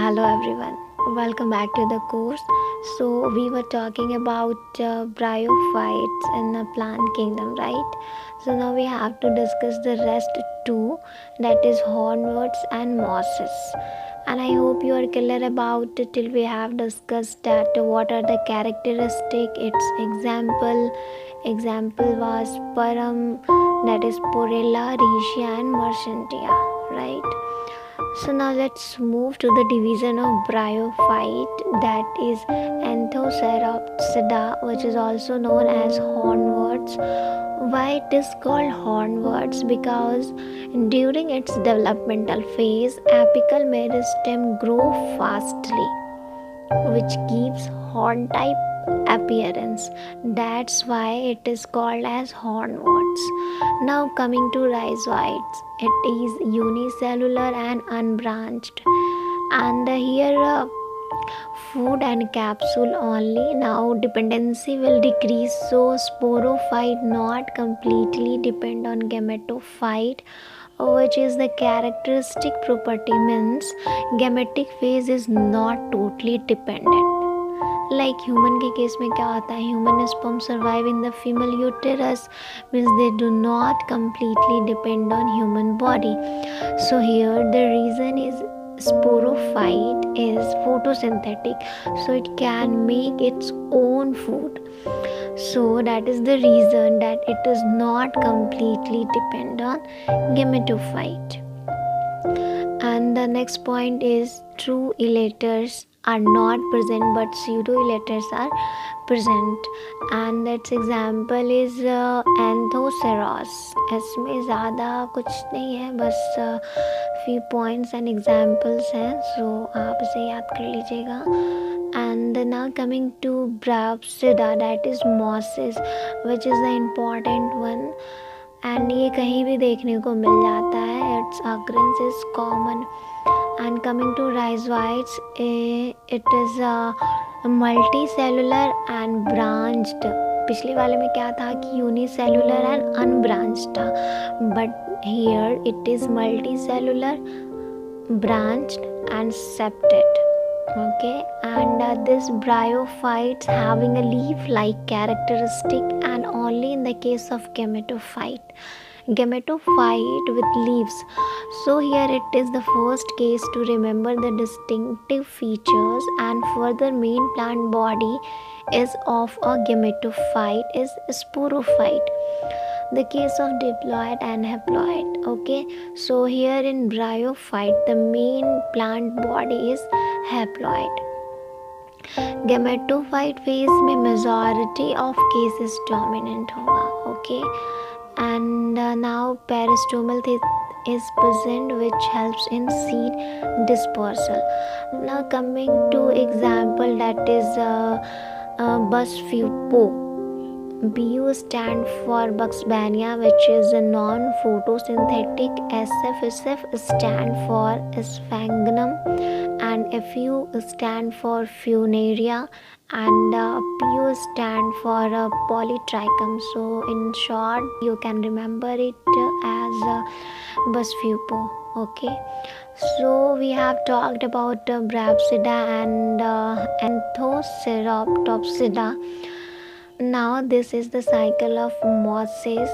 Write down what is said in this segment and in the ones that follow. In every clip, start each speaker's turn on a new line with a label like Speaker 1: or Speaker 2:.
Speaker 1: Hello everyone, welcome back to the course. So we were talking about bryophytes in the plant kingdom, right? So now we have to discuss the rest too, that is hornworts and mosses. And I hope you are clear about it till we have discussed that what are the characteristic. Its example was param, that is porella, riccia and marchantia, right? So now let's move to the division of bryophyte, that is Anthoceropsida, which is also known as hornworts. Why it is called hornworts? Because during its developmental phase, apical meristem grow fastly, which gives horn type appearance. That's why it is called as hornworts. Now coming to rhizoids, it is unicellular and unbranched, and here food and capsule only. Now dependency will decrease, so sporophyte not completely depend on gametophyte, which is the characteristic property, means gametic phase is not totally dependent. Like human के case में क्या होता है, human sperm survive in the female uterus, means they do not completely depend on human body. So here the reason is sporophyte is photosynthetic, so it can make its own food. So that is the reason that it does not completely depend on gametophyte. And the next point is true elaters are not present but pseudo elaters are present, and its example is Anthoceros. इसमें ज़्यादा कुछ नहीं है, बस few points and examples हैं, so आप इसे याद कर लीजिएगा. And now coming to Bryopsida, that is mosses, which is the important one, and ये कहीं भी देखने को मिल जाता है. Its occurrence is common. And coming to rhizoids, it is multicellular and branched. पिछले वाले में क्या था कि unicellular and unbranched था, but here it is multicellular, branched and septate. Okay, and this bryophytes having a leaf-like characteristic, and only in the case of gametophyte with leaves. So here it is the first case to remember the distinctive features, and further main plant body is of a gametophyte is sporophyte. The case of diploid and haploid. Okay, so here in bryophyte the main plant body is haploid. gametophyte phase में majority of cases dominant होगा. Okay, and now peristomal is present, which helps in seed dispersal. Now coming to example, that is Busfupo. BU stand for Buxbania, which is a non-photosynthetic. SF stand for Sphagnum, and FU stand for Funaria, and PU stand for Polytrichum. So in short, you can remember it as Busfupo. Okay, so we have talked about Bryopsida and Anthoceropsida. Now this is the cycle of mosses.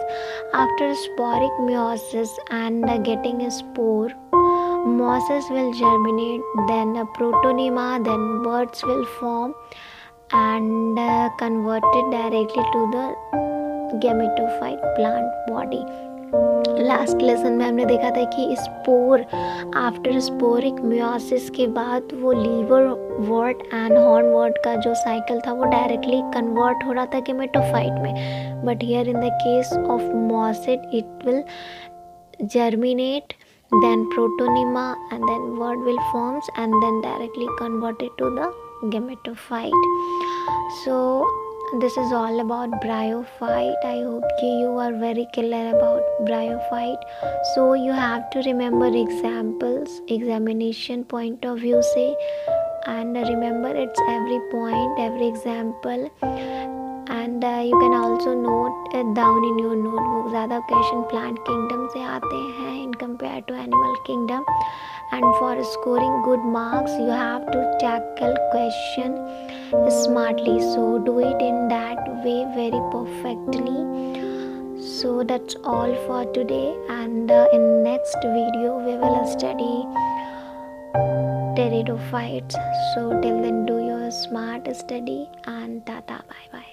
Speaker 1: After sporic meiosis and getting a spore, mosses will germinate, then a protonema, then buds will form and converted directly to the gametophyte plant body. Last lesson में हमने देखा था कि spore after sporic meiosis के बाद वो liver वर्ट and horn वर्ट का जो साइकिल था वो डायरेक्टली कन्वर्ट हो रहा था गेमेटोफाइट में, but here in the case of mosses it will germinate, then protonema, and then word will forms and then directly converted to the gametophyte. So this is all about bryophyte. I hope you are very clear about bryophyte. So you have to remember examples, examination point of view say, and remember it's every point, every example, and you can also note it down in your notebook. ज़्यादा question plant kingdom से आते हैं in compared to animal kingdom, and for scoring good marks you have to tackle question smartly, so do it in that way very perfectly. So that's all for today, and in next video we will study pteridophytes. So till then, do your smart study, and tata, bye bye.